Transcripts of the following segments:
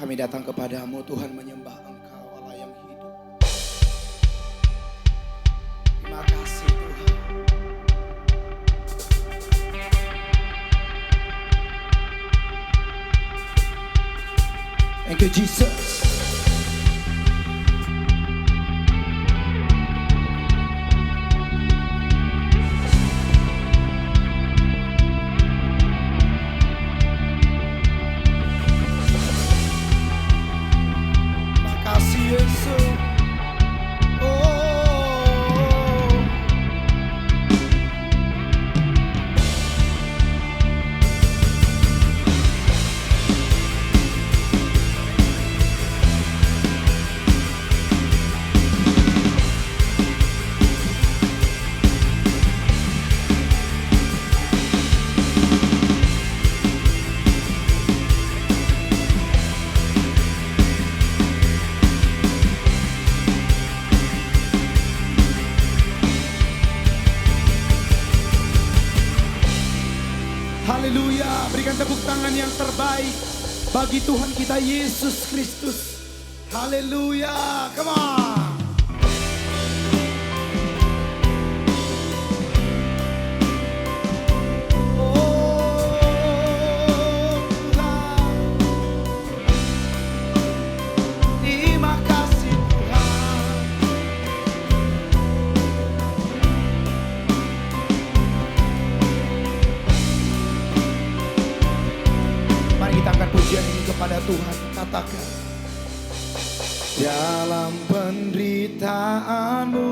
Kami datang kepadamu Tuhan, menyembah Engkau Allah yang hidup. Terima kasih Tuhan. Thank you Jesus. Haleluya, berikan tepuk tangan yang terbaik bagi Tuhan kita Yesus Kristus. Haleluya, come on. Pujian ini kepada Tuhan, katakan. Dalam penderitaanmu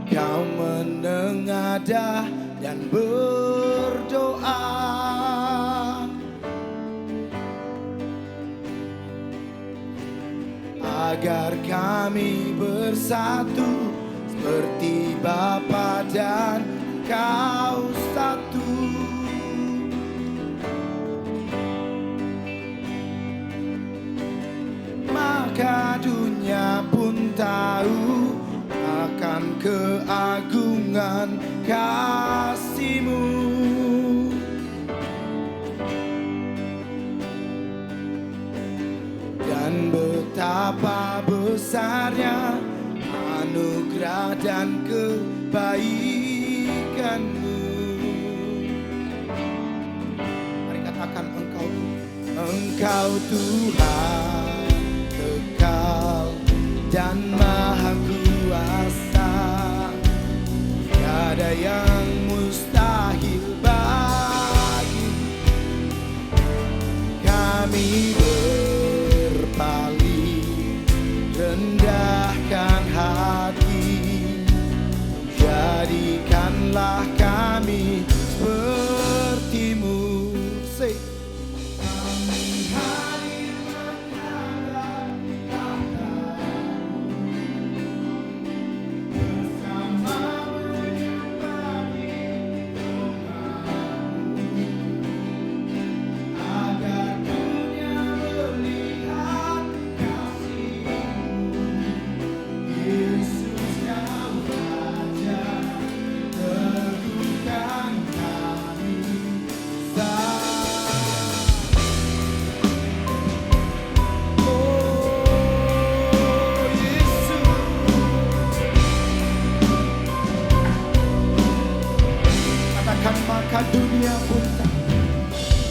kau menengadah dan berdoa, agar kami bersatu seperti Bapa dan Engkau satu. Maka dunia pun tahu akan keagungan kasih-Mu. Dan betapa besarnya anugerah dan kebaikan-Mu. Mari katakan, Engkau Tuhan kekal dan maha kuasa, tiada yang mustahil bagi kami. Berpaling rendahkan hati, jadikanlah kami seperti-Mu. Say.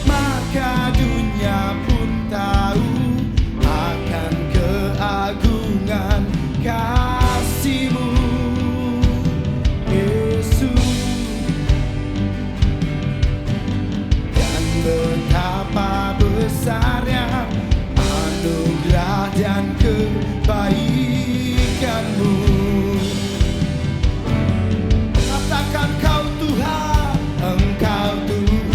Maka dunia pun tahu akan keagungan kasih-Mu, Yesus. Dan betapa besarnya anugerah dan kebaikan-Mu. Katakan, Kau Tuhan, Engkau Tuhan.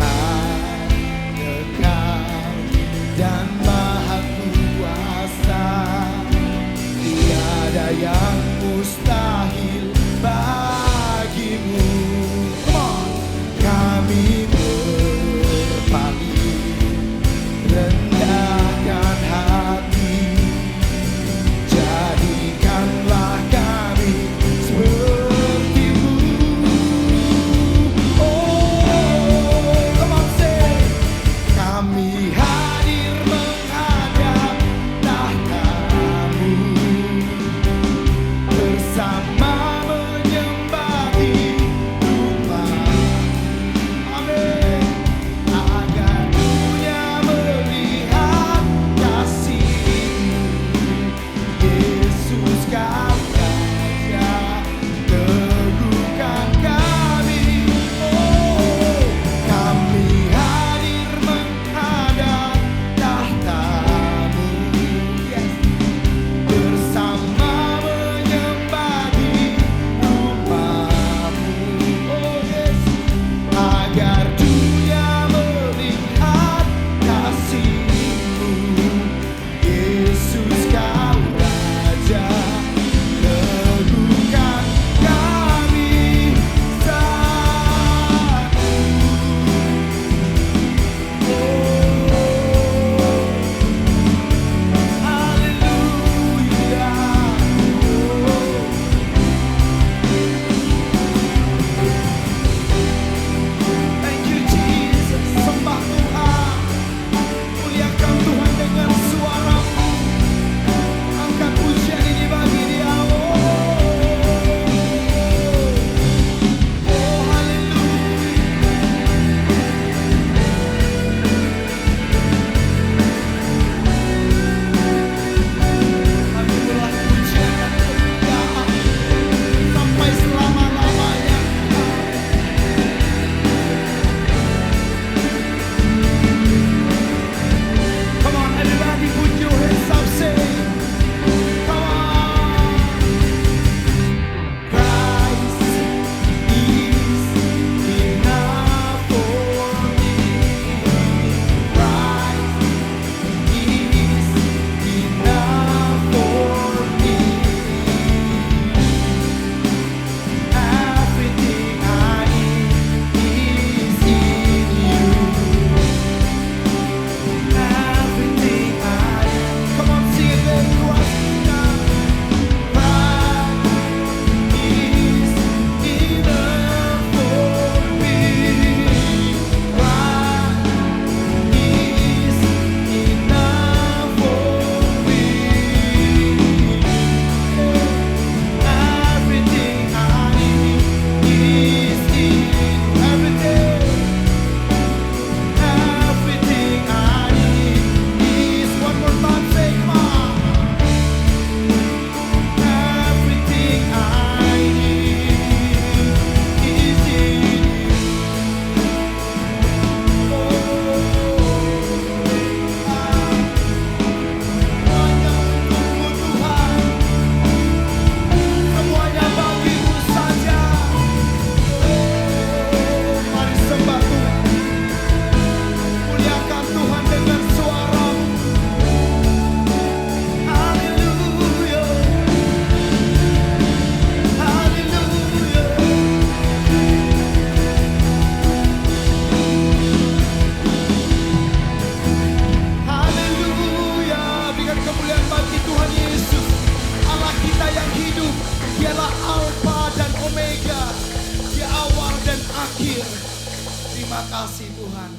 Terima kasih Tuhan.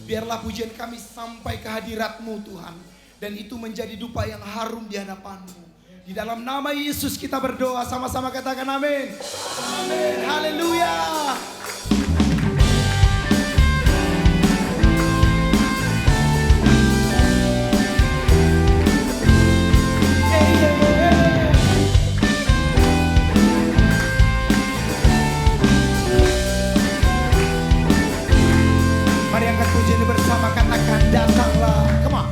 Biarlah pujian kami sampai ke hadirat-Mu Tuhan. Dan itu menjadi dupa yang harum di hadapan-Mu. Di dalam nama Yesus kita berdoa, sama-sama katakan amin. Amin. Haleluya. Mari angkat pujian ini bersama, katakan datanglah. Come on.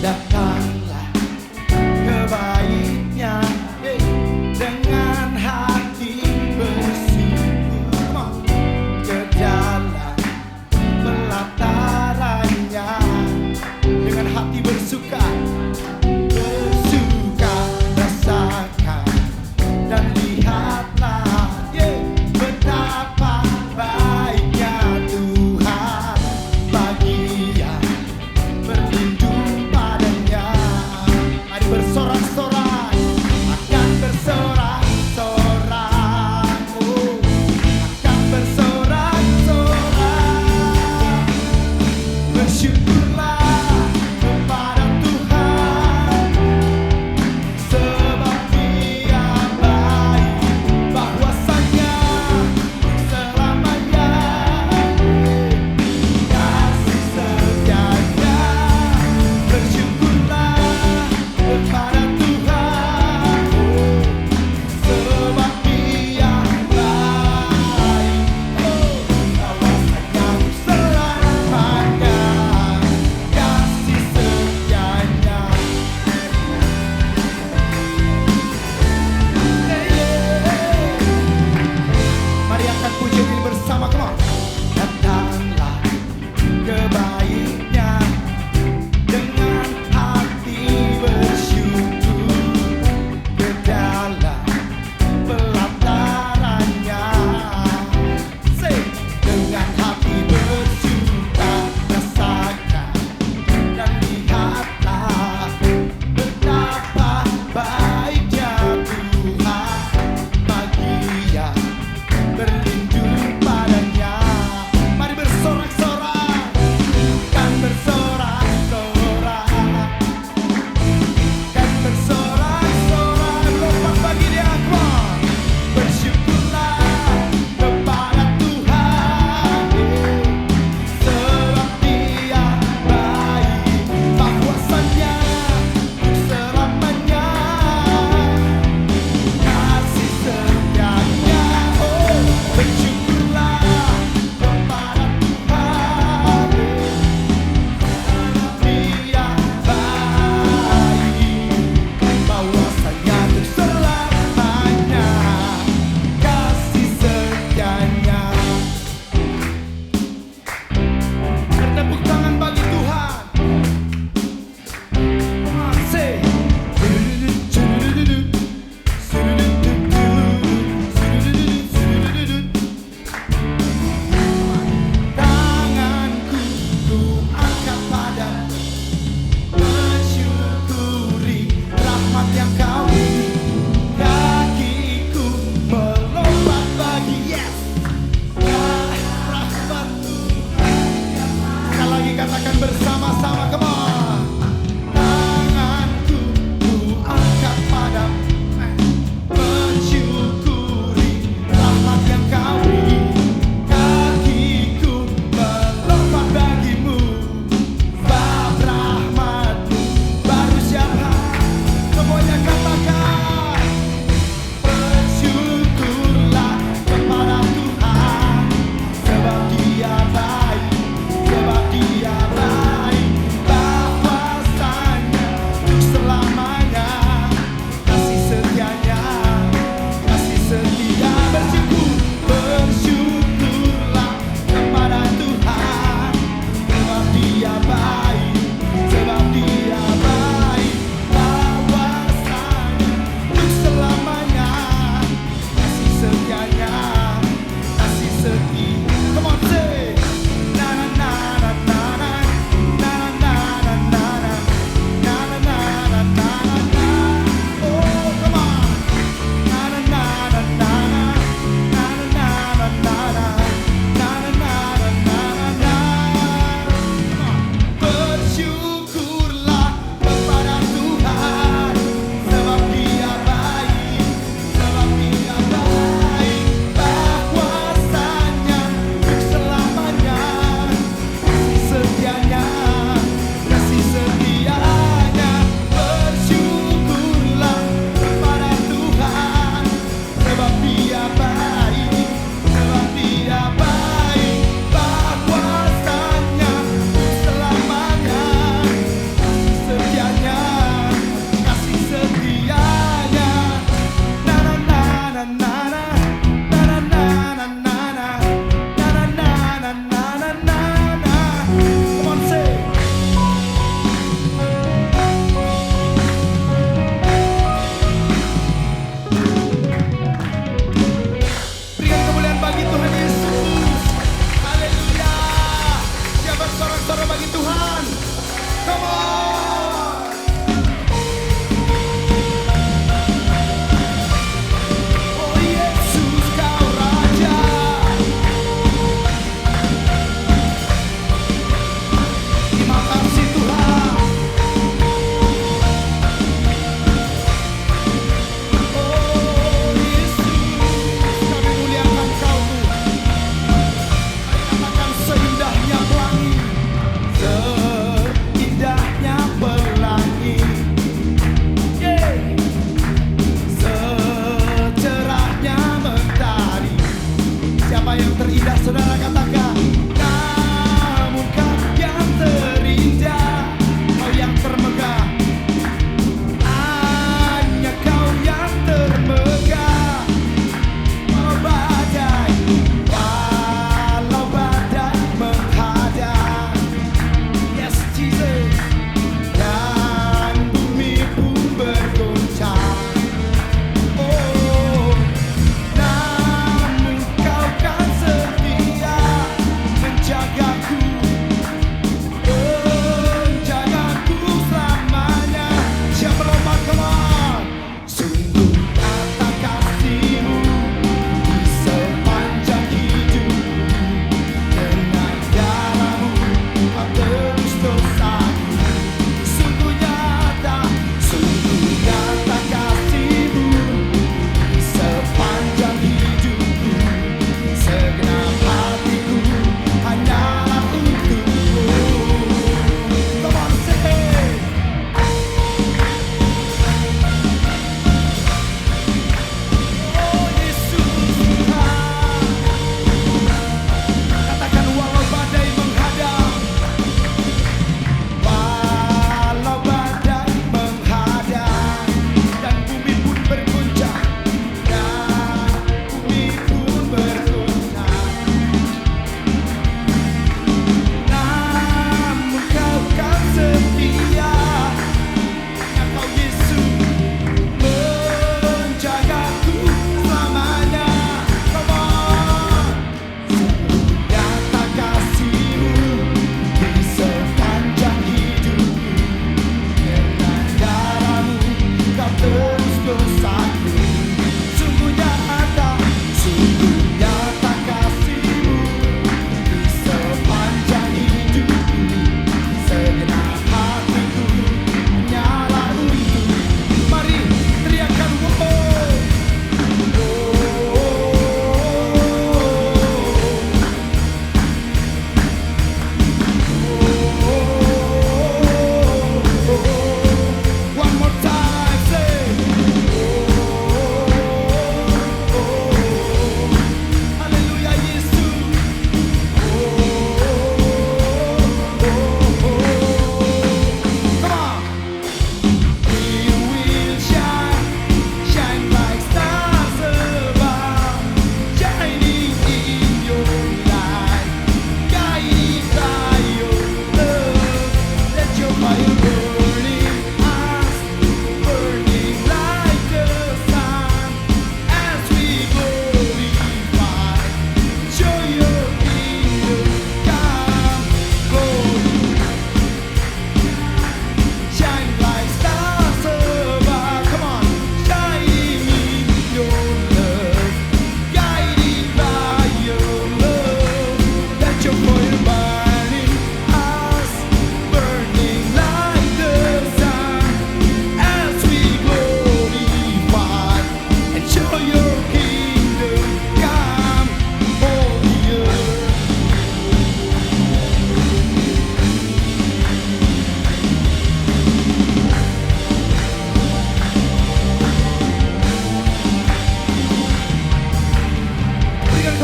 Datanglah ke baitnya dengan hati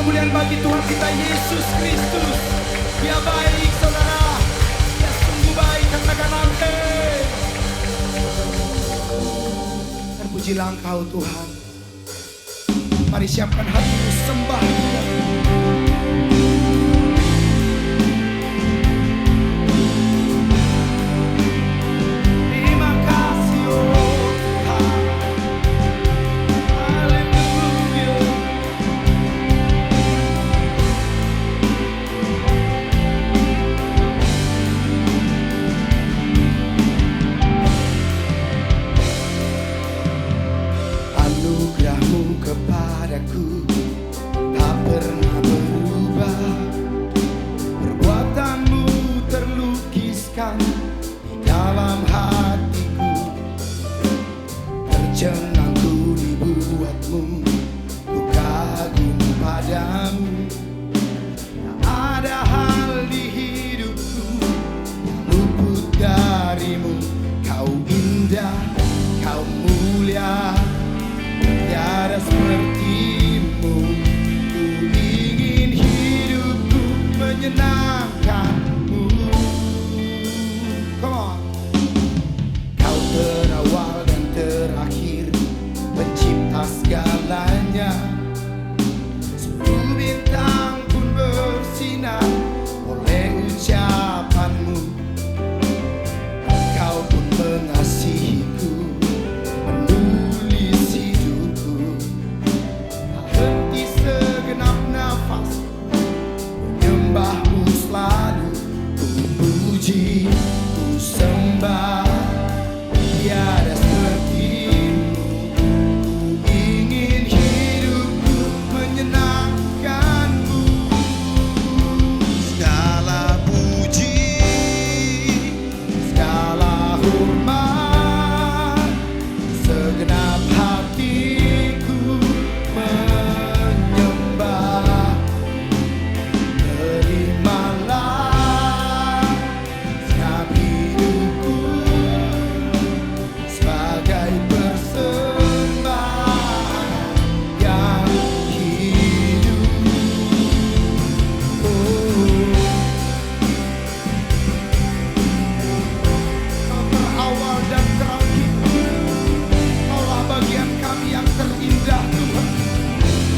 kemuliaan bagi Tuhan kita Yesus Kristus. Dia baik saudara, dia sungguh baik, katakan amin. Terpujilah Engkau Tuhan. Mari siapkan hatimu, sembah Dia. Terima kasih oh Tuhan. Haleluya. Anugerah-Mu kepadaku tak pernah berubah. Perbuatan-Mu terlukiskan di dalam hatiku. Tercengangku dibuat-Mu, ku kagum padamu. Tak ada hal di hidupku yang luput dari-Mu. Kau indah, Kau mulia, tiada seperti-Mu. Ku ingin hidupku menyenangkan-Mu. Come on. Kau terawal dan terakhir, pencipta segalanya. Seluruh bintang pun bersinar oleh ucapan-Mu. Kau pun mengasihiku, menulis hidupku. Tak henti segenap nafas, menyembah-Mu selalu. Ku puji, ku sembah, tiada seperti-Mu. Ku ingin hidupku menyenangkan-Mu. Segala puji, segala hormat, segenap hatiku menyembah. Terimalah segenap hidupku sebagai persembahan yang hidup. Kau awal dan terakhir, Kaulah bagian kami yang terindah Tuhan.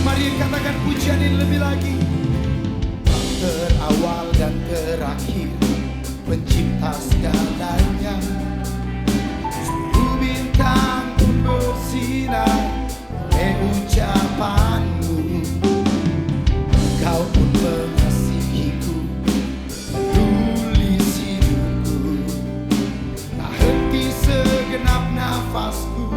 Mari katakan pujian ini lebih lagi. Kau terawal dan terakhir, pencipta segalanya. Seluruh bintang pun bersinar oleh ucapan-Mu. Kau pun mengasihiku, menulis hidupku. Tak henti segenap nafasku,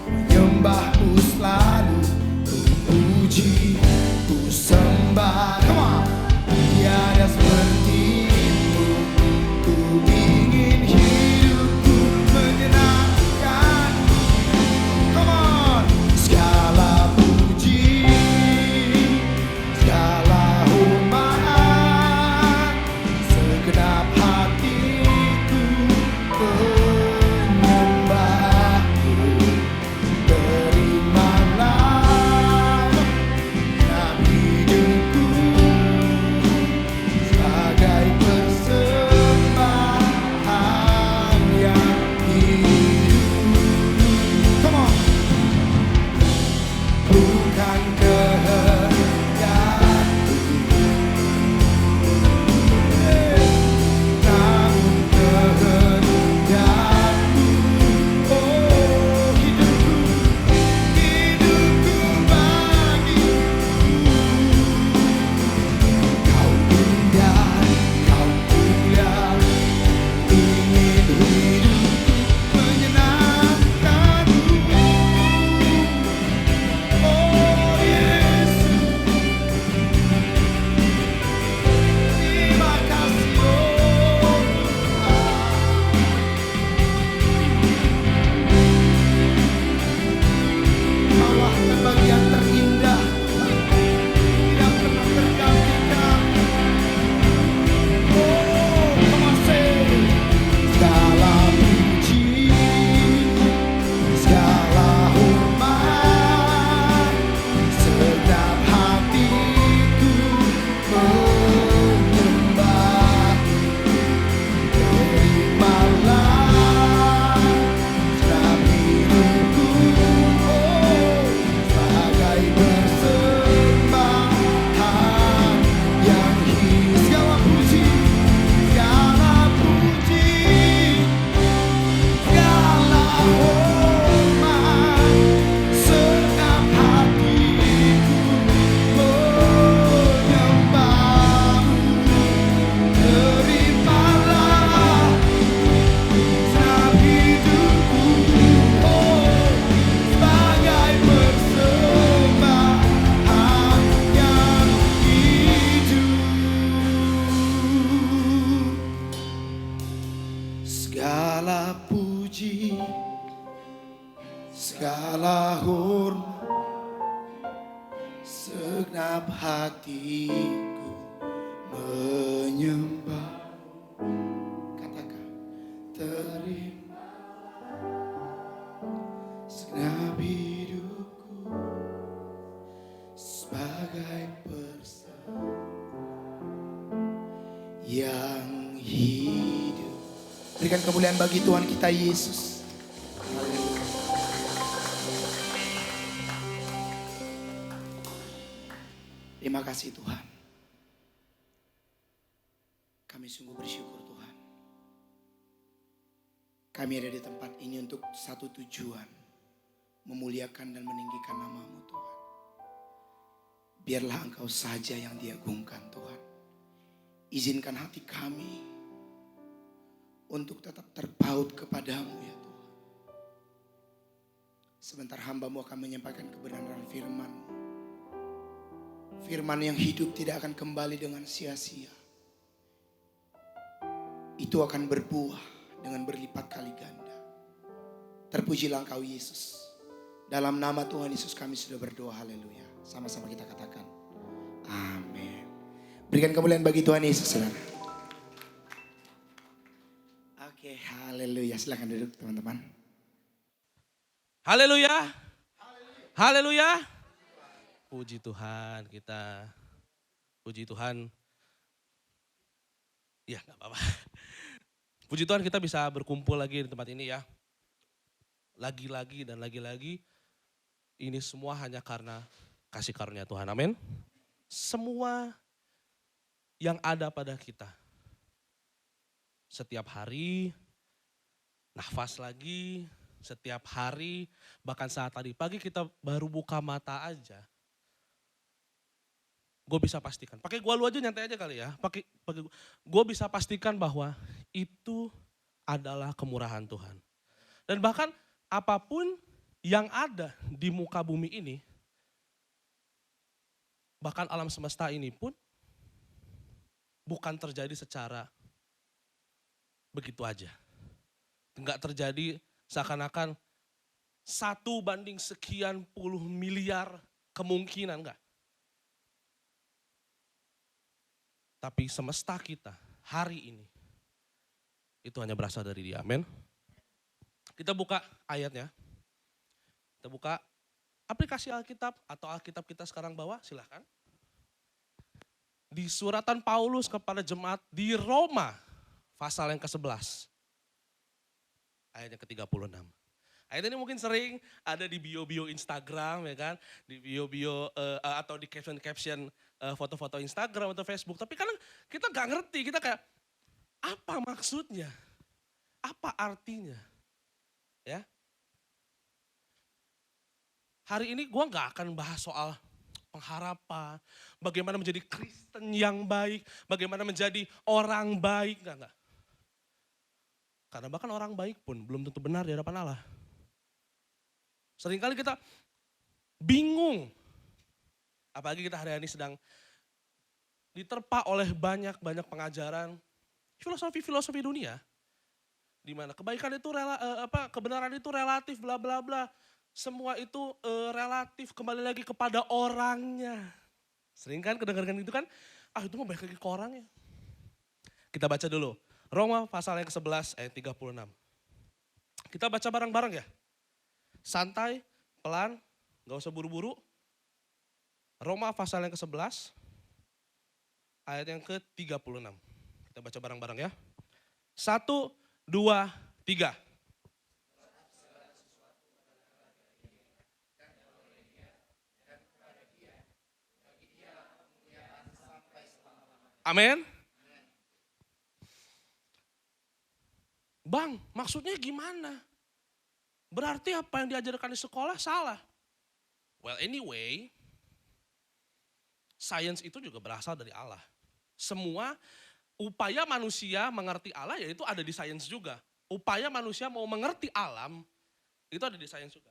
menyembah-Mu selalu. Ku puji, ku sembah. Come on. Tiada seperti-Mu. Ku ingin segala hormat, segenap hatiku menyembah. Katakan, terima segenap hidupku sebagai persembahan yang hidup. Berikan kemuliaan bagi Tuhan kita Yesus. Haleluya. Terima kasih Tuhan. Kami sungguh bersyukur Tuhan. Kami ada di tempat ini untuk satu tujuan. Memuliakan dan meninggikan nama-Mu Tuhan. Biarlah Engkau saja yang diagungkan Tuhan. Izinkan hati kami untuk tetap terpaut kepadamu ya Tuhan. Sebentar hamba-Mu akan menyampaikan kebenaran firman-Mu. Firman yang hidup tidak akan kembali dengan sia-sia. Itu akan berbuah dengan berlipat kali ganda. Terpujilah Engkau Yesus. Dalam nama Tuhan Yesus kami sudah berdoa, haleluya. Sama-sama kita katakan, amin. Berikan kemuliaan bagi Tuhan Yesus, saudara. Oke, haleluya. Silakan duduk teman-teman. Haleluya. Haleluya. Puji Tuhan kita. Puji Tuhan. Ya gak apa-apa. Puji Tuhan kita bisa berkumpul lagi di tempat ini ya. Lagi-lagi dan lagi-lagi. Ini semua hanya karena kasih karunia Tuhan. Amin. Semua yang ada pada kita. Setiap hari, nafas lagi, setiap hari, bahkan saat tadi pagi kita baru buka mata aja. Gue bisa pastikan, pakai gua lu aja nyantai aja kali ya. Gue bisa pastikan bahwa itu adalah kemurahan Tuhan. Dan bahkan apapun yang ada di muka bumi ini, bahkan alam semesta ini pun bukan terjadi secara begitu aja. Enggak terjadi seakan-akan 1/sekian puluh miliar kemungkinan, enggak. Tapi semesta kita hari ini itu hanya berasal dari Dia. Amin. Kita buka ayatnya. Kita buka aplikasi Alkitab atau Alkitab kita sekarang bawa, silahkan. Di suratan Paulus kepada jemaat di Roma, pasal yang ke-11. Ayat yang ke-36. Ayat ini mungkin sering ada di bio-bio Instagram ya kan, di bio-bio atau di caption-caption foto-foto Instagram atau Facebook. Tapi kadang kita gak ngerti, kita kayak apa maksudnya? Apa artinya? Ya. Hari ini gue gak akan bahas soal pengharapan, bagaimana menjadi Kristen yang baik, bagaimana menjadi orang baik, enggak. Karena bahkan orang baik pun belum tentu benar di hadapan Allah. Seringkali kita bingung, apalagi kita hari ini sedang diterpa oleh banyak pengajaran filosofi dunia, di mana kebaikan itu kebenaran itu relatif, bla bla bla. Semua itu relatif, kembali lagi kepada orangnya. Sering kan kedengaran itu kan, itu mah balik lagi ke orangnya. Kita baca dulu, Roma pasal yang ke-11 ayat 36. Kita baca bareng-bareng ya. Santai, pelan, gak usah buru-buru. Roma pasal yang ke-11 ayat yang ke-36. Kita baca bareng-bareng ya. 1, 2, 3. Amin. Bang, maksudnya gimana? Berarti apa yang diajarkan di sekolah salah? Well anyway, sains itu juga berasal dari Allah. Semua upaya manusia mengerti Allah yaitu ada di sains juga. Upaya manusia mau mengerti alam itu ada di sains juga.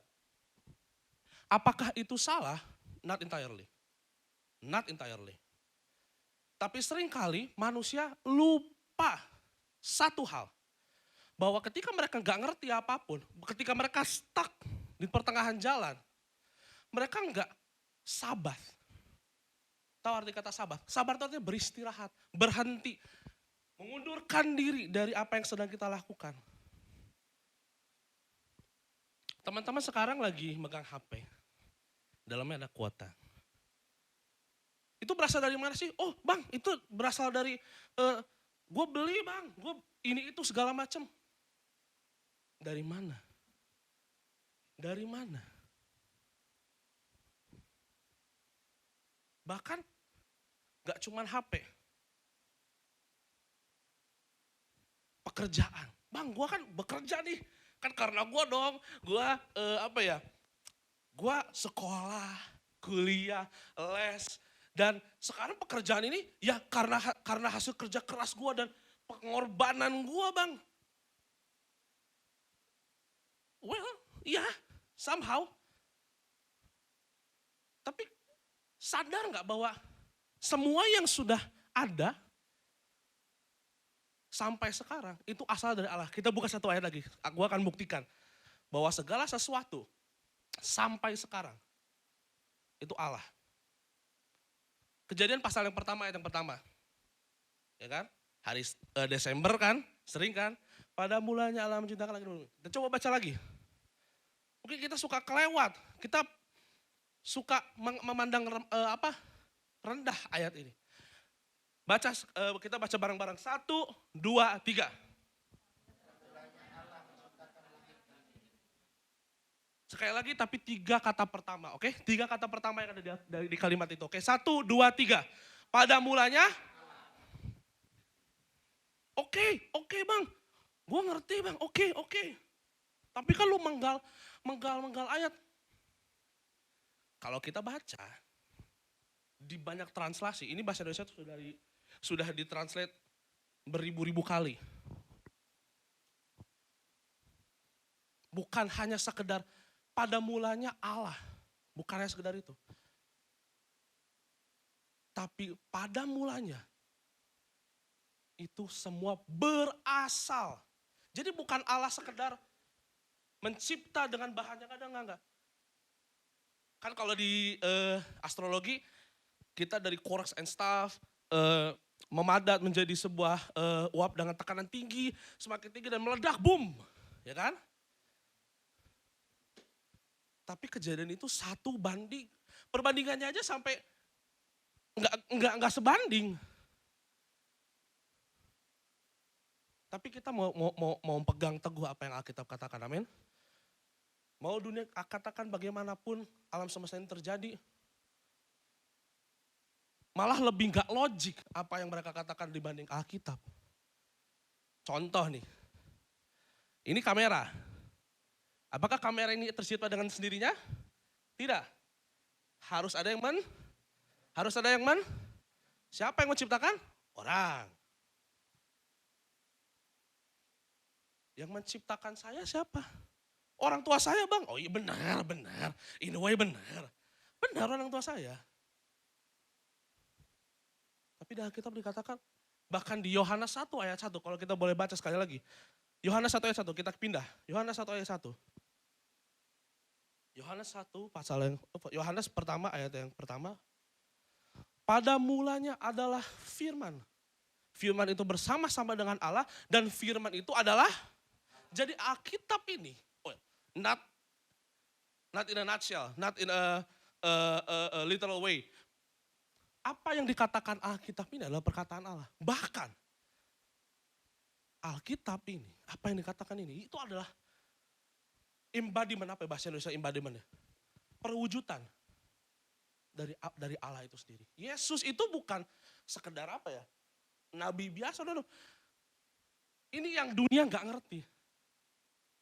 Apakah itu salah? Not entirely. Not entirely. Tapi seringkali manusia lupa satu hal. Bahwa ketika mereka gak ngerti apapun, ketika mereka stuck di pertengahan jalan, mereka enggak sabat. Tahu arti kata sabat? Sabat itu artinya beristirahat, berhenti, mengundurkan diri dari apa yang sedang kita lakukan. Teman-teman sekarang lagi megang HP, dalamnya ada kuota. Itu berasal dari mana sih? Oh bang, itu berasal dari, gue beli bang, gue ini itu segala macam. Dari mana? Dari mana? Bahkan gak cuman HP. Pekerjaan. Bang, gue kan bekerja nih. Kan karena gue dong, gue gue sekolah, kuliah, les. Dan sekarang pekerjaan ini ya karena hasil kerja keras gue dan pengorbanan gue bang. Well, ya somehow. Tapi sadar gak bahwa semua yang sudah ada sampai sekarang itu asal dari Allah. Kita buka satu ayat lagi, aku akan buktikan bahwa segala sesuatu sampai sekarang itu Allah. Kejadian pasal yang pertama, ayat yang pertama. Ya kan? Hari Desember kan, sering kan? Pada mulanya Allah menciptakan langit dan bumi. Kita coba baca lagi. Mungkin kita suka kelewat, kita suka memandang rendah ayat ini. Baca, kita baca bareng-bareng. 1, 2, 3. Sekali lagi tapi 3 kata pertama, oke? 3 kata pertama yang ada di kalimat itu, oke? 1, 2, 3. Pada mulanya, oke bang. Gue ngerti bang, oke. Tapi kan lu menggal ayat. Kalau kita baca, di banyak translasi, ini bahasa Indonesia sudah ditranslate beribu-ribu kali. Bukan hanya sekedar pada mulanya Allah, bukan hanya sekedar itu. Tapi pada mulanya, itu semua berasal. Jadi bukan Allah sekedar mencipta dengan bahannya, kadang enggak. Kan kalau di astrologi, kita dari quarks and stuff, memadat menjadi sebuah uap dengan tekanan tinggi, semakin tinggi dan meledak, boom. Ya kan? Tapi kejadian itu 1 banding. Perbandingannya aja sampai enggak sebanding. Tapi kita mau pegang teguh apa yang Alkitab katakan, amin. Mau dunia katakan bagaimanapun alam semesta ini terjadi, malah lebih gak logik apa yang mereka katakan dibanding Alkitab. Contoh nih, ini kamera. Apakah kamera ini tercipta dengan sendirinya? Tidak. Harus ada yang Siapa yang menciptakan? Orang. Yang menciptakan saya siapa? Orang tua saya bang. Oh iya benar. In a way benar. Benar orang tua saya. Tapi di Alkitab dikatakan, bahkan di Yohanes 1 ayat 1, kalau kita boleh baca sekali lagi. Yohanes 1 ayat 1, kita pindah. Yohanes 1 ayat 1. Yohanes pertama ayat yang pertama. Pada mulanya adalah firman. Firman itu bersama-sama dengan Allah dan firman itu adalah, jadi Alkitab ini, not in a nutshell, not in a literal way. Apa yang dikatakan Alkitab ini adalah perkataan Allah. Bahkan Alkitab ini, apa yang dikatakan ini, itu adalah embodiment, apa bahasa Indonesia embodimentnya? Perwujudan dari Allah itu sendiri. Yesus itu bukan sekedar apa ya, nabi biasa, no. Ini yang dunia gak ngerti.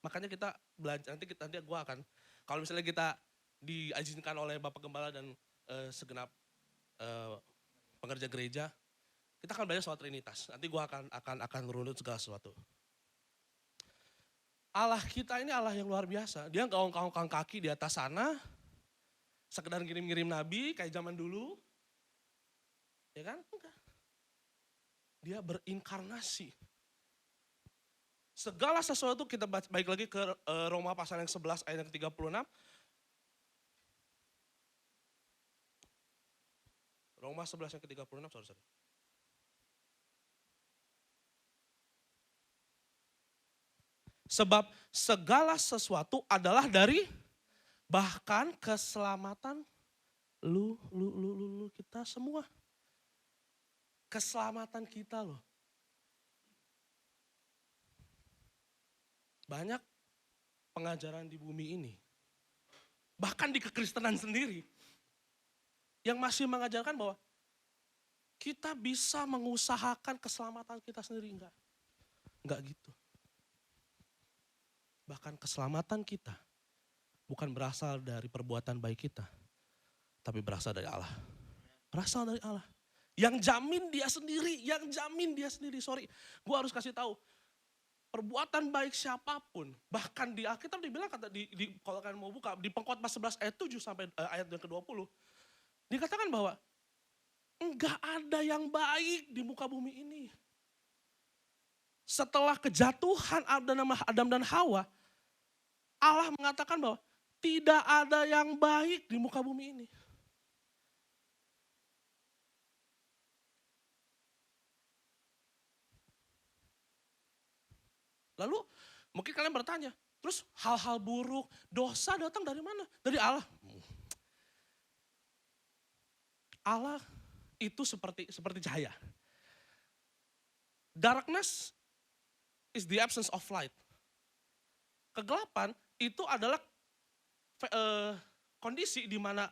Makanya kita belajar, nanti gue akan, kalau misalnya kita diizinkan oleh Bapak Gembala dan segenap pengerja gereja, kita akan belajar soal Trinitas. Nanti gue akan merunut segala sesuatu. Allah kita ini Allah yang luar biasa. Dia nggak ongkang-ongkang kaki di atas sana, sekedar ngirim-ngirim nabi kayak zaman dulu. Ya kan? Enggak. Dia berinkarnasi. Segala sesuatu kita baik lagi ke Roma pasal yang 11 ayat yang 36. Roma 11 yang ke-36, sorry. Sebab segala sesuatu adalah dari bahkan keselamatan lu kita semua. Keselamatan kita loh. Banyak pengajaran di bumi ini, bahkan di kekristenan sendiri, yang masih mengajarkan bahwa kita bisa mengusahakan keselamatan kita sendiri. Enggak gitu. Bahkan keselamatan kita bukan berasal dari perbuatan baik kita, tapi berasal dari Allah. Berasal dari Allah. Yang jamin dia sendiri, sorry. Gue harus kasih tahu, perbuatan baik siapapun, bahkan di Alkitab dibilang, kalau kalian mau buka, di Pengkhotbah 11 ayat 7 sampai ayat yang ke-20, dikatakan bahwa enggak ada yang baik di muka bumi ini. Setelah kejatuhan Adam dan Hawa, Allah mengatakan bahwa tidak ada yang baik di muka bumi ini. Lalu mungkin kalian bertanya, terus hal-hal buruk, dosa datang dari mana? Dari Allah. Allah itu seperti cahaya. Darkness is the absence of light. Kegelapan itu adalah kondisi di mana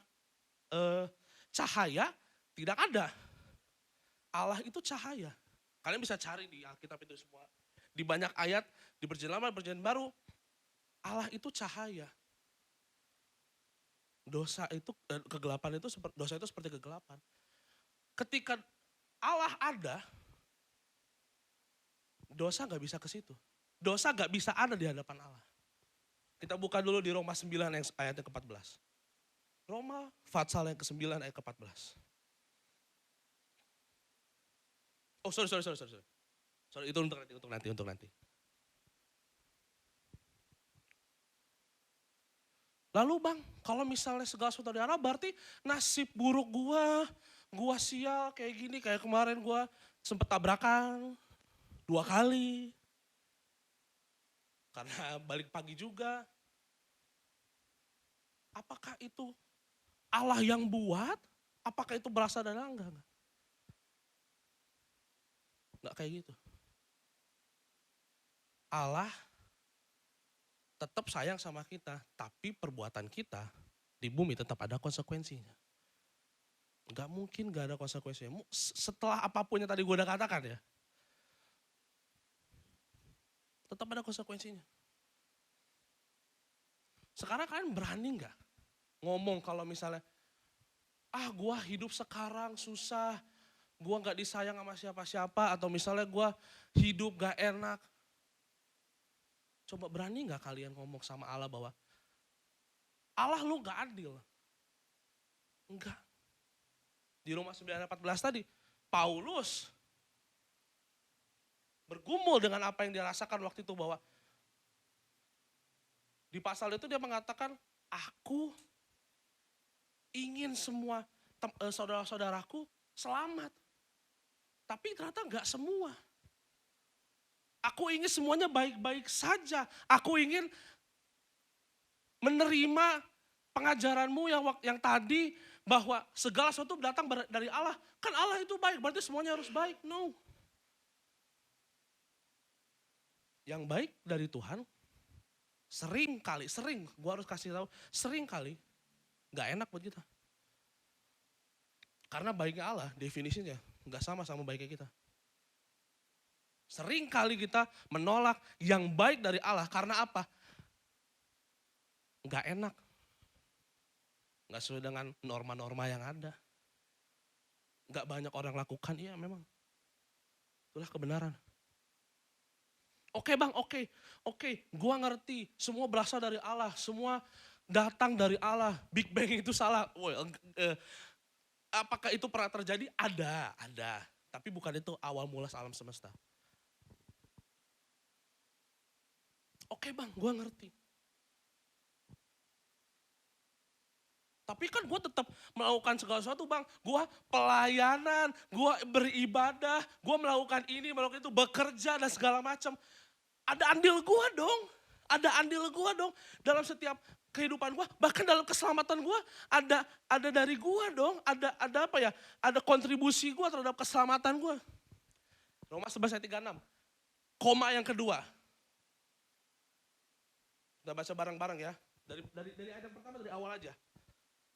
cahaya tidak ada. Allah itu cahaya. Kalian bisa cari di Alkitab itu semua. Di banyak ayat, di Perjanjian Lama, Perjanjian Baru, Allah itu cahaya. Dosa itu seperti kegelapan. Ketika Allah ada, dosa gak bisa ke situ. Dosa gak bisa ada di hadapan Allah. Kita buka dulu di Roma 9 ayat yang ke-14. Roma Fatsal yang ke-9 ayat ke-14. Oh sorry. Sorry, itu untuk nanti. Lalu bang, kalau misalnya segala sesuatu dari Allah, berarti nasib buruk gua sial kayak gini, kayak kemarin gua sempet tabrakan 2 kali. Karena balik pagi juga. Apakah itu Allah yang buat? Apakah itu berasal dari Allah? Enggak kayak gitu. Allah tetap sayang sama kita, tapi perbuatan kita di bumi tetap ada konsekuensinya. Gak mungkin gak ada konsekuensinya. Setelah apapun yang tadi gue udah katakan ya, tetap ada konsekuensinya. Sekarang kalian berani gak ngomong kalau misalnya, gue hidup sekarang susah, gue gak disayang sama siapa-siapa, atau misalnya gue hidup gak enak. Coba berani gak kalian ngomong sama Allah bahwa Allah lu gak adil? Enggak. Di Roma 9:14 tadi, Paulus bergumul dengan apa yang dia rasakan waktu itu, bahwa di pasal itu dia mengatakan, aku ingin semua saudara-saudaraku selamat. Tapi ternyata gak semua. Aku ingin semuanya baik-baik saja. Aku ingin menerima pengajaranmu yang tadi bahwa segala sesuatu datang dari Allah. Kan Allah itu baik, berarti semuanya harus baik. No. Yang baik dari Tuhan sering, gue harus kasih tahu, sering kali gak enak buat kita. Karena baiknya Allah definisinya gak sama baiknya kita. Sering kali kita menolak yang baik dari Allah karena apa? Gak enak. Gak sesuai dengan norma-norma yang ada. Gak banyak orang lakukan, iya memang. Itulah kebenaran. Oke bang, oke, gua ngerti. Semua berasal dari Allah, semua datang dari Allah. Big Bang itu salah. Apakah itu pernah terjadi? Ada. Tapi bukan itu awal mula alam semesta. Oke bang, gue ngerti. Tapi kan gue tetap melakukan segala sesuatu bang. Gue pelayanan, gue beribadah, gue melakukan ini, melakukan itu, bekerja dan segala macam. Ada andil gue dong. Ada andil gue dong. Dalam setiap kehidupan gue, bahkan dalam keselamatan gue, ada dari gue dong. Ada apa ya? Ada kontribusi gue terhadap keselamatan gue. Roma 11 ayat 36. Koma yang kedua. Udah baca bareng-bareng ya. Dari ayat yang pertama, dari awal aja.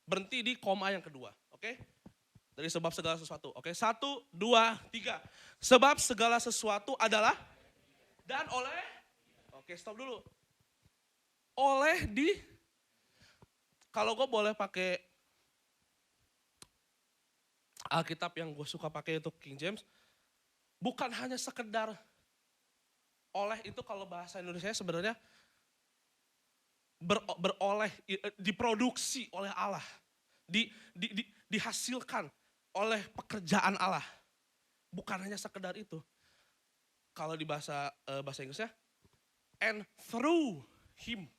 Berhenti di koma yang kedua, oke? Dari sebab segala sesuatu, oke? 1, 2, 3. Sebab segala sesuatu adalah dan oleh, oke stop dulu. Oleh di, kalau gue boleh pakai Alkitab yang gue suka pakai itu King James, bukan hanya sekedar oleh itu kalau bahasa Indonesia sebenarnya beroleh, diproduksi oleh Allah, dihasilkan oleh pekerjaan Allah. Bukan hanya sekedar itu. Kalau di bahasa Inggrisnya, and through him,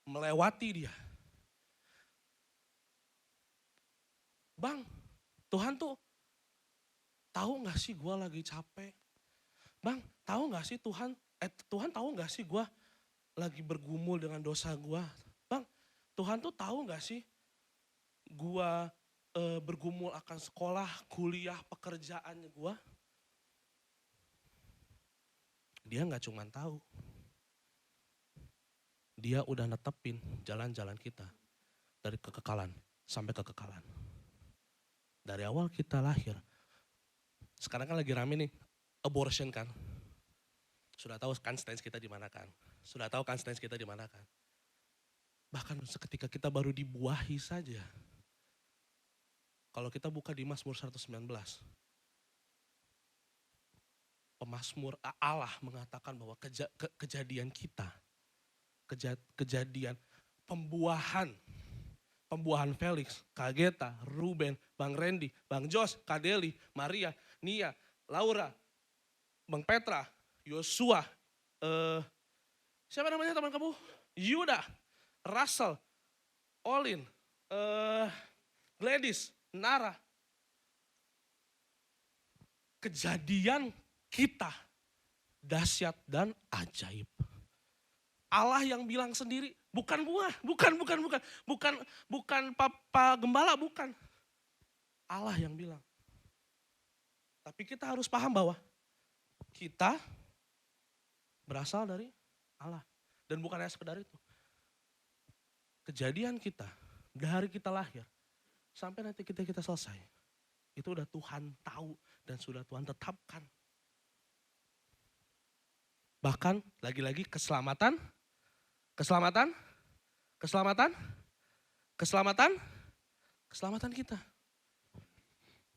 melewati dia. Bang, Tuhan tuh tahu gak sih gue lagi capek? Bang, tahu gak sih Tuhan tahu gak sih gue lagi bergumul dengan dosa gue? Bang, Tuhan tuh tahu gak sih gue bergumul akan sekolah, kuliah, pekerjaannya gue? Dia gak cuma tahu. Dia udah netepin jalan-jalan kita dari kekekalan sampai kekekalan. Dari awal kita lahir. Sekarang kan lagi rame nih, abortion kan. Sudah tahu kan stance kita di mana kan? Sudah tahu kan stance kita di mana kan? Bahkan seketika kita baru dibuahi saja. Kalau kita buka di Mazmur 119. Pemazmur Allah mengatakan bahwa kejadian kita, kejadian pembuahan Felix, Kageta, Ruben, Bang Randy, Bang Jos, Kadeli, Maria, Nia, Laura, Bang Petra, Yosua, siapa namanya teman kamu? Yuda, Russell, Olin, Gladys, Nara. Kejadian kita dahsyat dan ajaib. Allah yang bilang sendiri, bukan gua, bukan Papa Gembala, bukan. Allah yang bilang. Tapi kita harus paham bahwa kita berasal dari Allah. Dan bukan hanya sekedar itu. Kejadian kita, dari kita lahir, sampai nanti kita selesai. Itu udah Tuhan tahu dan sudah Tuhan tetapkan. Bahkan lagi-lagi keselamatan kita.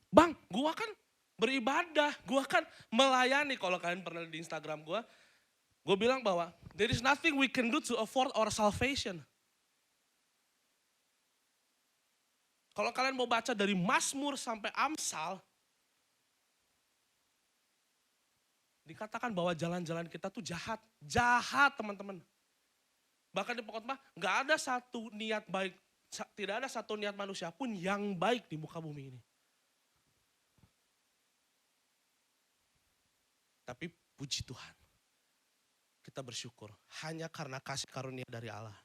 Bang, gua kan beribadah, gua kan melayani. Kalau kalian pernah di Instagram gua bilang bahwa there is nothing we can do to afford our salvation. Kalau kalian mau baca dari Mazmur sampai Amsal, dikatakan bahwa jalan-jalan kita tuh jahat. Jahat teman-teman. Bahkan di pokoknya gak ada satu niat baik, tidak ada satu niat manusia pun yang baik di muka bumi ini. Tapi puji Tuhan, kita bersyukur hanya karena kasih karunia dari Allah.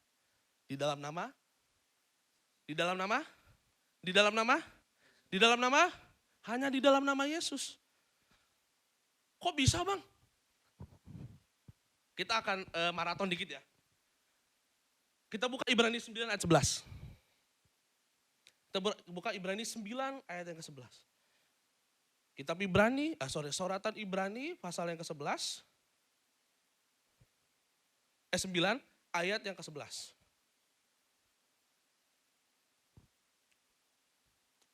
Di dalam nama, hanya di dalam nama Yesus. Kok bisa bang? Kita akan maraton dikit ya. Kita buka Ibrani 9 ayat 11. Kita buka Ibrani 9 ayat yang ke-11. Kitab Ibrani, suratan Ibrani pasal yang ke-11. 9 ayat yang ke-11.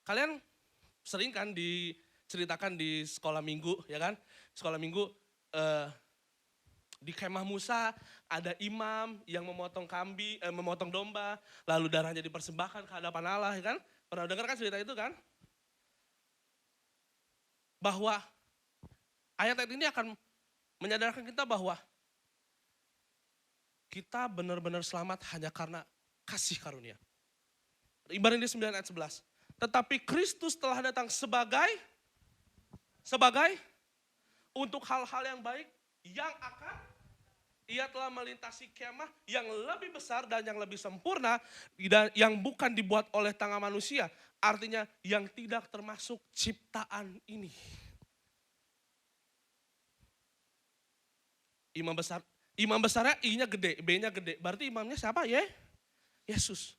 Kalian sering kan diceritakan di sekolah minggu, ya kan? Sekolah minggu di kemah Musa ada imam yang memotong domba, lalu darahnya dipersembahkan ke hadapan Allah, ya kan? Pernah dengar kan cerita itu kan? Bahwa ayat-ayat ini akan menyadarkan kita bahwa Kita benar-benar selamat hanya karena kasih karunia. Ibrani 9 ayat 11. Tetapi Kristus telah datang sebagai untuk hal-hal yang baik yang akan ia telah melintasi kemah yang lebih besar dan yang lebih sempurna dan yang bukan dibuat oleh tangan manusia. Artinya yang tidak termasuk ciptaan ini. Imam besarnya I-nya gede, B-nya gede. Berarti imamnya siapa? Yesus.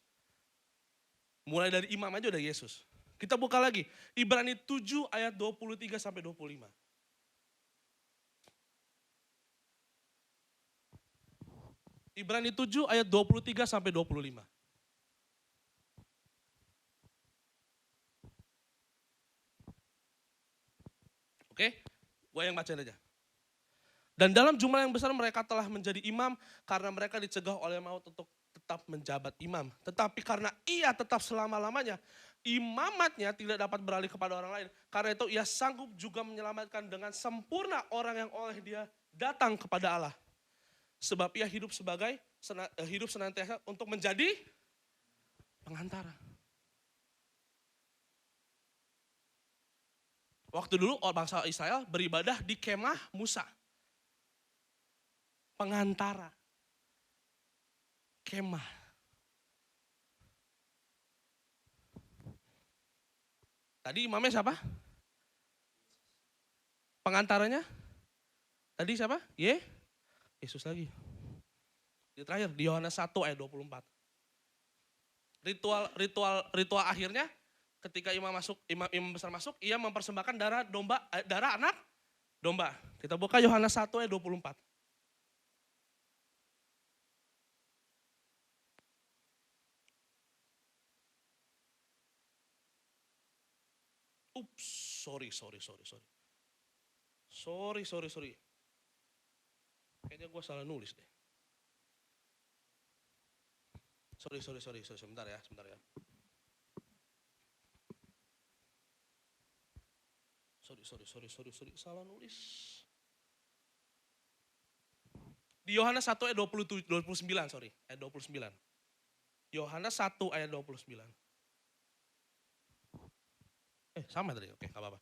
Mulai dari imam aja udah Yesus. Kita buka lagi. Ibrani 7 ayat 23 sampai 25. Ibrani 7 ayat 23 sampai 25. Oke, gue yang bacain aja. Dan dalam jumlah yang besar mereka telah menjadi imam karena mereka dicegah oleh maut untuk tetap menjabat imam. Tetapi karena ia tetap selama-lamanya, imamatnya tidak dapat beralih kepada orang lain. Karena itu ia sanggup juga menyelamatkan dengan sempurna orang yang oleh dia datang kepada Allah. Sebab ia hidup senantiasa untuk menjadi pengantara. Waktu dulu bangsa Israel beribadah di kemah Musa. Pengantara. Kemah. Tadi imamnya siapa? Pengantaranya? Tadi siapa? Yesus lagi. Di terakhir di Yohanes 1 ayat 24. Ritual akhirnya ketika imam besar masuk, ia mempersembahkan darah anak domba. Kita buka Yohanes 1 ayat 24. Sorry. Kayaknya gue salah nulis deh. Sorry. Sebentar ya. Sorry. Salah nulis. Di Yohanes 1 ayat 29, ayat 29. Yohanes 1 ayat 29. Sama tadi, oke, gak apa-apa.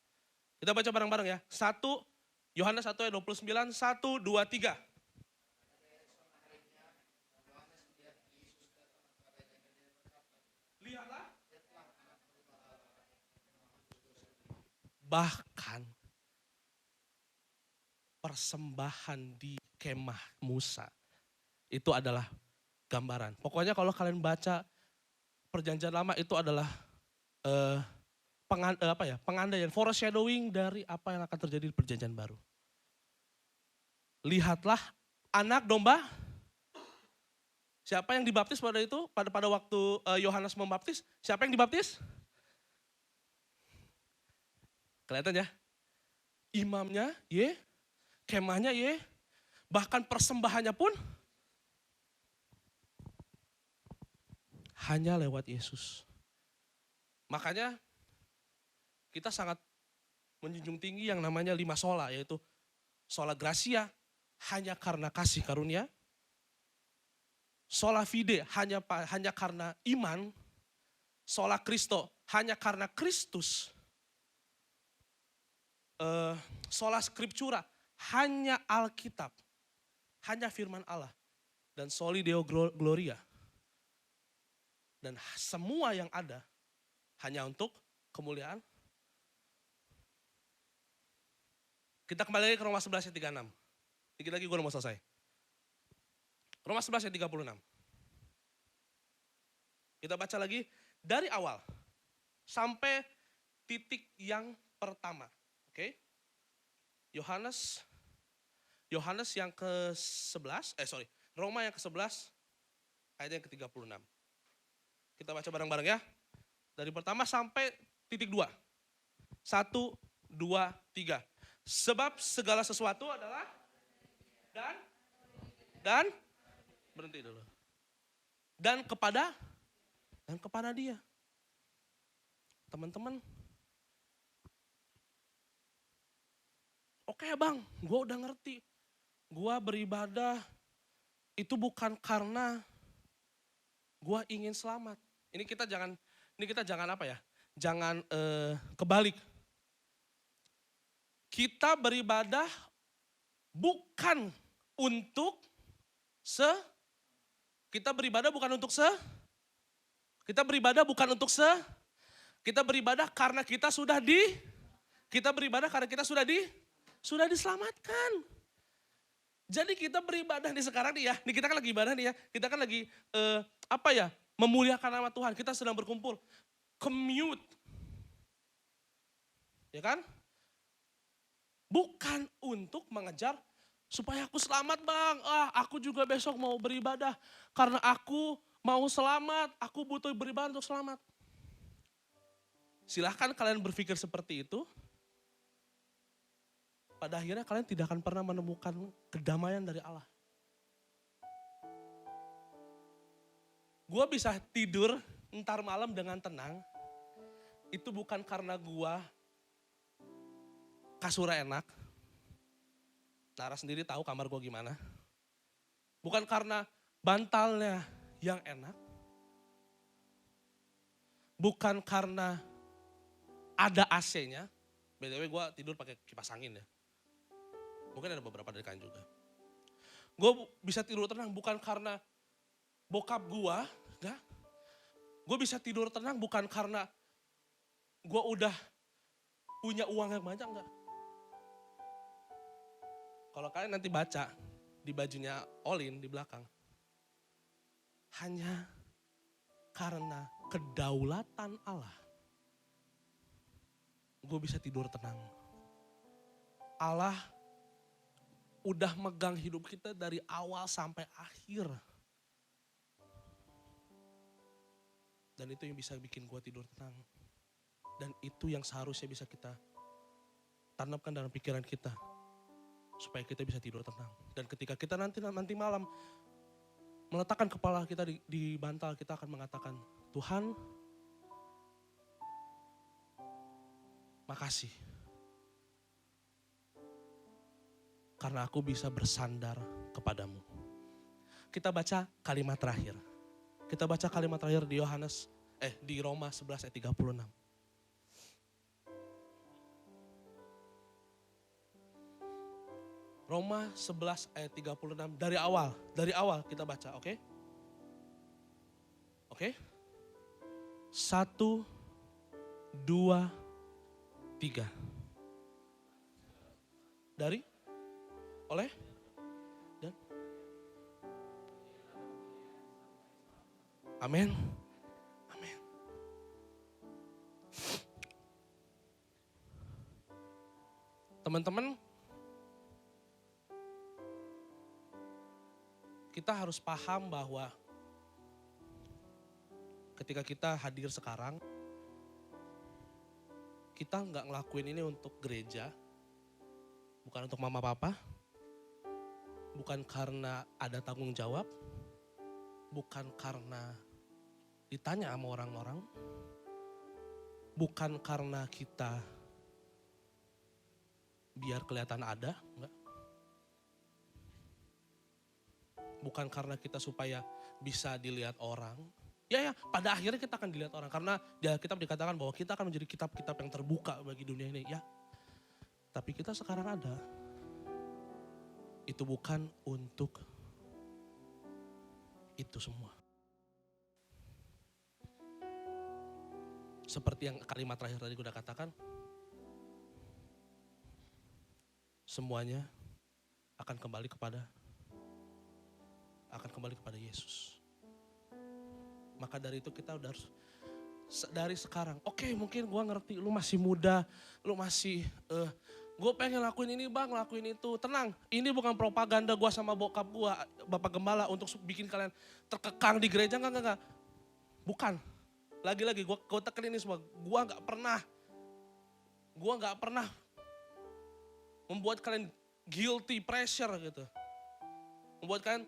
Kita baca bareng-bareng ya. Yohanes 1 ayat 29, 1, 2, 3. Lihatlah. Bahkan persembahan di kemah Musa itu adalah gambaran. Pokoknya kalau kalian baca perjanjian lama itu adalah pengandaian, foreshadowing dari apa yang akan terjadi di perjanjian baru. Lihatlah anak domba. Siapa yang dibaptis pada itu? Pada waktu Yohanes membaptis, siapa yang dibaptis? Kelihatan ya? Imamnya, kemahnya, bahkan persembahannya pun hanya lewat Yesus. Makanya kita sangat menjunjung tinggi yang namanya 5 sola, yaitu sola gracia, hanya karena kasih karunia. Sola fide, hanya karena iman. Sola Christo, hanya karena Kristus. Sola scriptura, hanya Alkitab, hanya firman Allah. Dan soli deo gloria. Dan semua yang ada hanya untuk kemuliaan. Kita kembali lagi ke Roma 11 ayat 36. Dikit lagi gue udah mau selesai. Roma 11 ayat 36. Kita baca lagi dari awal sampai titik yang pertama. Oke. Yohanes yang ke-11, Roma yang ke-11 ayat yang ke-36. Kita baca bareng-bareng ya. Dari pertama sampai titik 2. 1, 2, 3. Sebab segala sesuatu adalah dan berhenti dulu. Dan kepada dia. Teman-teman, oke bang, gue udah ngerti. Gue beribadah, itu bukan karena gue ingin selamat. Ini kita jangan apa ya? Jangan kebalik. Kita beribadah bukan untuk kita beribadah bukan untuk kita beribadah bukan untuk kita beribadah karena kita sudah diselamatkan. Jadi kita beribadah nih sekarang nih ya, nih kita kan lagi ibadah nih ya, kita kan lagi memuliakan nama Tuhan, kita sedang berkumpul, commute, ya kan? Bukan untuk mengejar supaya aku selamat bang, aku juga besok mau beribadah karena aku mau selamat, aku butuh beribadah untuk selamat. Silahkan kalian berpikir seperti itu. Pada akhirnya kalian tidak akan pernah menemukan kedamaian dari Allah. Gue bisa tidur ntar malam dengan tenang, itu bukan karena gue kasurnya enak. Nara sendiri tahu kamar gue gimana. Bukan karena bantalnya yang enak. Bukan karena ada AC-nya. BTW gue tidur pakai kipas angin ya. Mungkin ada beberapa dari kalian juga. Gue bisa tidur tenang bukan karena bokap gue. Enggak. Gue bisa tidur tenang bukan karena gue udah punya uang yang banyak, enggak. Kalau kalian nanti baca di bajunya Olin di belakang. Hanya karena kedaulatan Allah. Gue bisa tidur tenang. Allah udah megang hidup kita dari awal sampai akhir. Dan itu yang bisa bikin gue tidur tenang. Dan itu yang seharusnya bisa kita tanamkan dalam pikiran kita. Supaya kita bisa tidur tenang. Dan ketika kita nanti malam meletakkan kepala kita di bantal, kita akan mengatakan, Tuhan, makasih. Karena aku bisa bersandar kepadamu. Kita baca kalimat terakhir. Kita baca kalimat terakhir di Roma 11 ayat 36. Roma 11 ayat 36 dari awal kita baca, oke? Oke? 1, 2, 3. Dari? Oleh? Dan? Amin. Amin. Teman-teman, kita harus paham bahwa ketika kita hadir sekarang, kita nggak ngelakuin ini untuk gereja, bukan untuk mama papa, bukan karena ada tanggung jawab, bukan karena ditanya sama orang-orang, bukan karena kita biar kelihatan ada, enggak. Bukan karena kita supaya bisa dilihat orang. Ya, pada akhirnya kita akan dilihat orang. Karena di Alkitab dikatakan bahwa kita akan menjadi kitab-kitab yang terbuka bagi dunia ini. Ya, tapi kita sekarang ada. Itu bukan untuk itu semua. Seperti yang kalimat terakhir tadi gue udah katakan. Semuanya akan kembali kepada Yesus. Maka dari itu kita udah harus dari sekarang. Oke, mungkin gue ngerti lu masih muda, lu masih gue pengen lakuin ini bang, lakuin itu. Tenang, ini bukan propaganda gue sama bokap gue, Bapak Gembala untuk bikin kalian terkekang di gereja, enggak. Bukan. Lagi-lagi gue tekenin ini semua, gue gak pernah membuat kalian guilty pressure gitu. Membuat kalian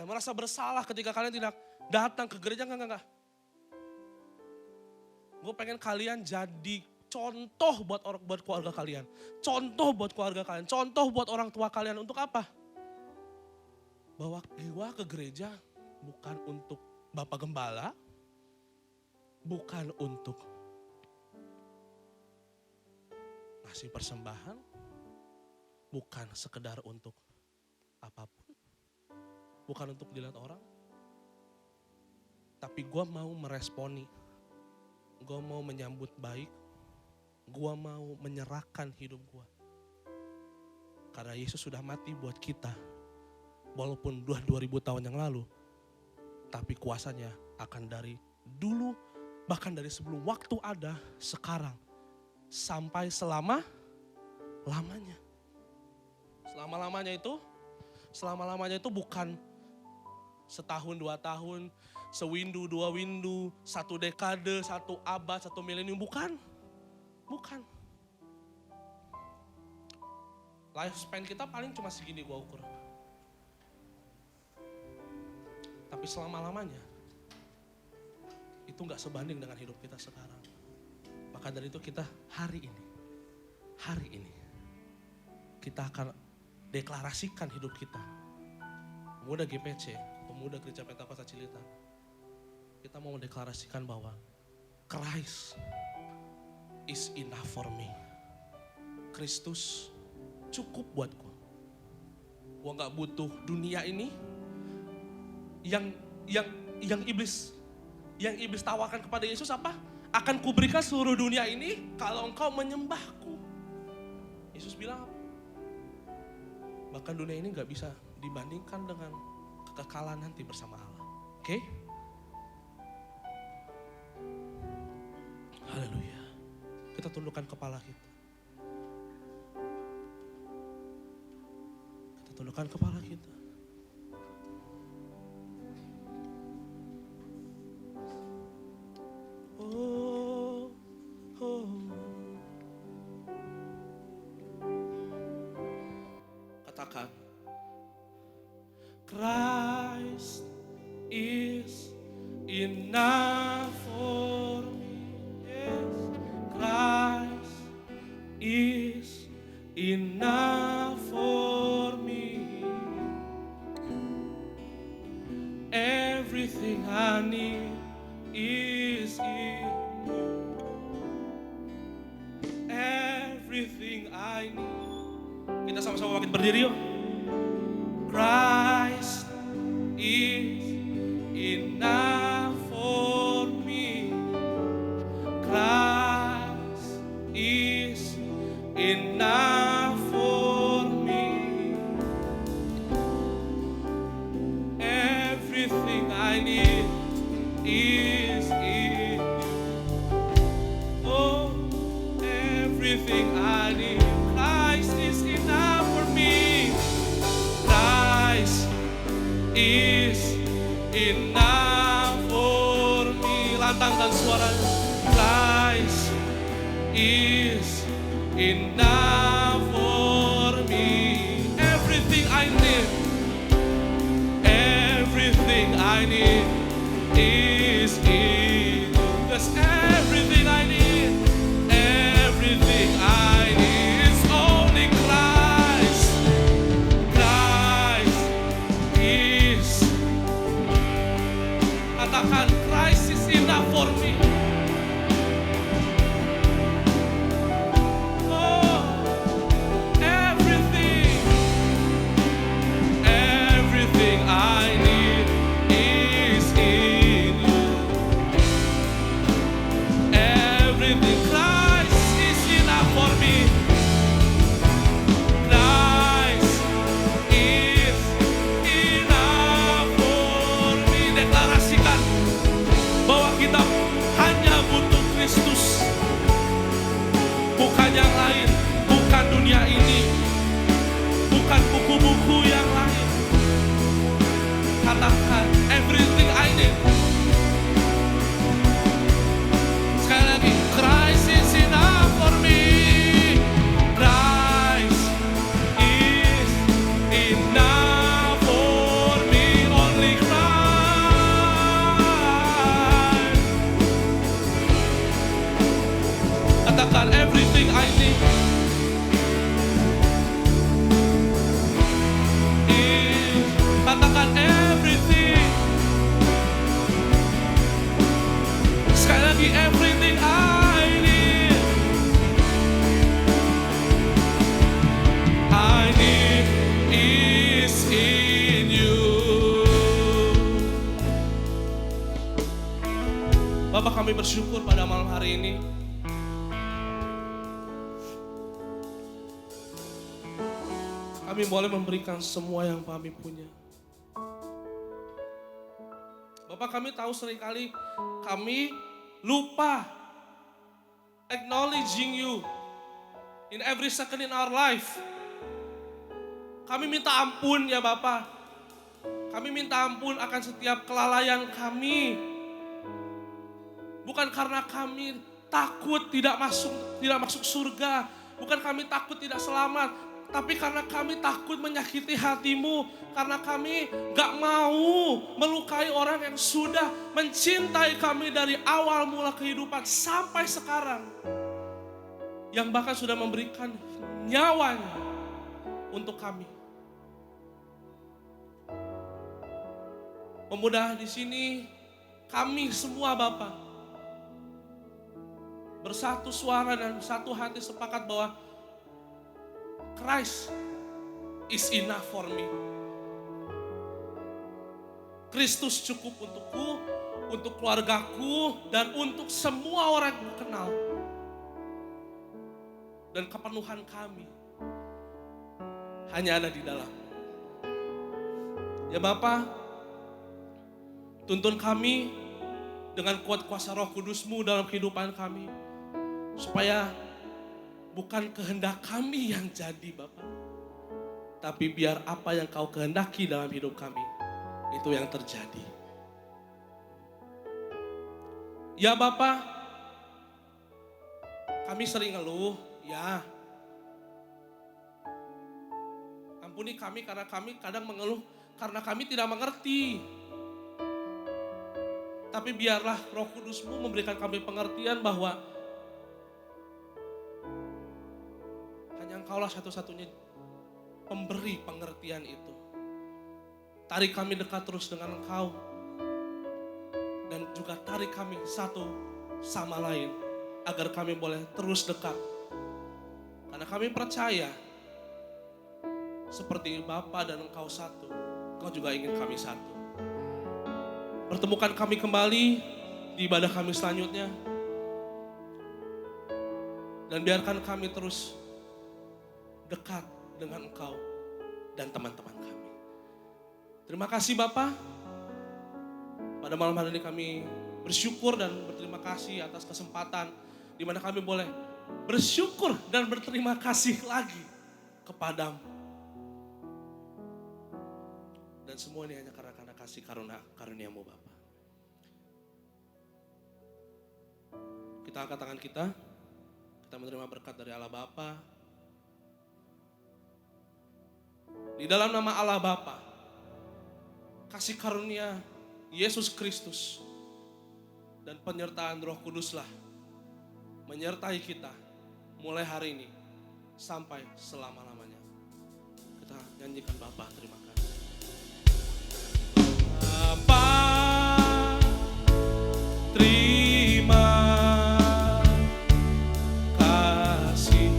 merasa bersalah ketika kalian tidak datang ke gereja, enggak. Gue pengen kalian jadi contoh buat keluarga kalian. Contoh buat keluarga kalian, contoh buat orang tua kalian. Untuk apa? bahwa gua ke gereja bukan untuk Bapak Gembala, bukan untuk ngasih persembahan, bukan sekedar untuk apapun, bukan untuk dilihat orang. Tapi gue mau meresponi, gue mau menyambut baik, gue mau menyerahkan hidup gue. Karena Yesus sudah mati buat kita, walaupun 2000 tahun yang lalu, tapi kuasanya akan dari dulu, bahkan dari sebelum waktu ada, sekarang, sampai selama-lamanya. Selama-lamanya itu bukan setahun, 2 tahun, sewindu, 2 windu, 1 dekade, 1 abad, 1 milenium, bukan. Lifespan kita paling cuma segini gua ukur. Tapi selama-lamanya, itu gak sebanding dengan hidup kita sekarang. Maka dari itu kita hari ini, kita akan deklarasikan hidup kita. Pemuda GPC, pemuda Gereja Pentakosta Cilita, kita mau mendeklarasikan bahwa Christ is enough for me. Kristus cukup buatku. Gua gak butuh dunia ini yang iblis tawarkan kepada Yesus apa? Akan kuberikan seluruh dunia ini kalau engkau menyembahku. Yesus bilang apa? Bahkan dunia ini gak bisa dibandingkan dengan kekekalan nanti bersama Allah. Oke? Haleluya. Kita tundukkan kepala kita. Kita tundukkan kepala kita. Katakan, Christ is enough for me. Yes, Christ is enough for me. Everything I need is in you. Everything I need. Kita sama-sama makin berdiri yuk. Christ is enough for me. Christ is enough for me. Everything I need is in you. Oh, everything I need. Christ is enough for me. Christ is enough for me. Lantangkan suaranya. Christ is enough for me. Everything I need. Everything I need is in you. 'Cause everything I need, everything I need is only Christ. Christ is. Katakan, Christ is enough for me. Oh, everything, everything I need is in you. Everything, Christ is enough for me. Christ is enough for me. Deklarasikan bahwa kita hanya butuh Kristus, bukan yang lain, bukan dunia ini, bukan buku-buku yang lain. Katakan, everything I need. Sekali lagi, Christ is enough for me. Christ is enough for me. Only Christ. Katakan, everything I need is. Katakan, kami bersyukur pada malam hari ini. Kami boleh memberikan semua yang kami punya. Bapak, kami tahu seringkali kami lupa acknowledging you in every second in our life. Kami minta ampun ya Bapak. Kami minta ampun akan setiap kelalaian kami. Bukan karena kami takut tidak masuk surga. Bukan kami takut tidak selamat. Tapi karena kami takut menyakiti hatimu. Karena kami gak mau melukai orang yang sudah mencintai kami dari awal mula kehidupan sampai sekarang. Yang bahkan sudah memberikan nyawanya untuk kami. Pemuda di sini, kami semua Bapak, bersatu suara dan satu hati sepakat bahwa Christ is enough for me. Kristus cukup untukku, untuk keluargaku, dan untuk semua orang yang kenal. Dan kepenuhan kami hanya ada di dalam. Ya Bapa, tuntun kami dengan kuat kuasa Roh Kudus-Mu dalam kehidupan kami. Supaya bukan kehendak kami yang jadi Bapak. Tapi biar apa yang Kau kehendaki dalam hidup kami, itu yang terjadi. Ya Bapak, kami sering ngeluh, ya. Ampuni kami karena kami kadang mengeluh karena kami tidak mengerti. Tapi biarlah Roh Kudus-Mu memberikan kami pengertian bahwa Engkaulah satu-satunya pemberi pengertian itu. Tarik kami dekat terus dengan Engkau. Dan juga tarik kami satu sama lain. Agar kami boleh terus dekat. Karena kami percaya. Seperti Bapa dan Engkau satu. Engkau juga ingin kami satu. Pertemukan kami kembali di ibadah kami selanjutnya. Dan biarkan kami terus dekat dengan Engkau dan teman-teman kami. Terima kasih Bapak. Pada malam hari ini kami bersyukur dan berterima kasih atas kesempatan di mana kami boleh bersyukur dan berterima kasih lagi kepadamu. Dan semua ini hanya karena kasih karunia-Mu Bapak. Kita angkat tangan kita menerima berkat dari Allah Bapa. Di dalam nama Allah Bapa, kasih karunia Yesus Kristus dan penyertaan Roh Kuduslah menyertai kita mulai hari ini sampai selama-lamanya. Kita nyanyikan Bapa, terima kasih. Bapa, terima kasih.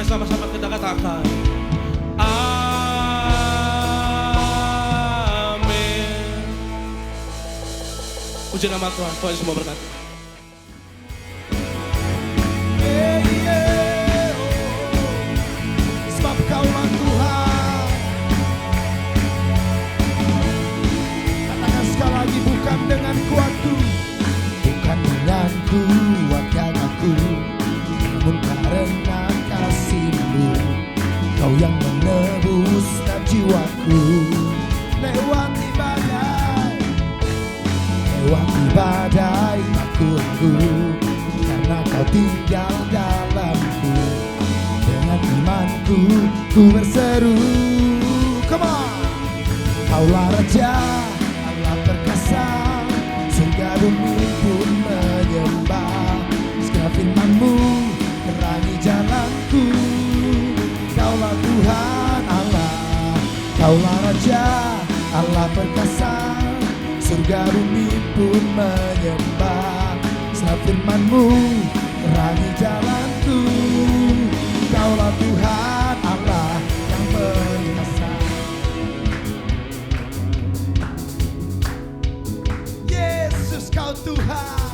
Sama-sama kita katakan amin. Puji nama Tuhan, Tuhan semua berkati. Sebab Kaulah Tuhan. Katakan sekali lagi, bukan dengan kuatku, bukan dengan kuat yang aku, namun karena kasih-Mu, Kau yang menebus setiap jiwaku. Lewati badai takut aku, karena Kau tinggal dalamku. Dengan imanku ku berseru, come on. Kaulah Raja, Allah perkasa, Tuhan Allah, Kaulah Raja, Allah perkasa, surga bumi pun menyembah. Sebab firman-Mu terangi jalanku. Kaulah Tuhan Allah yang perkasa. Yesus, Kau Tuhan.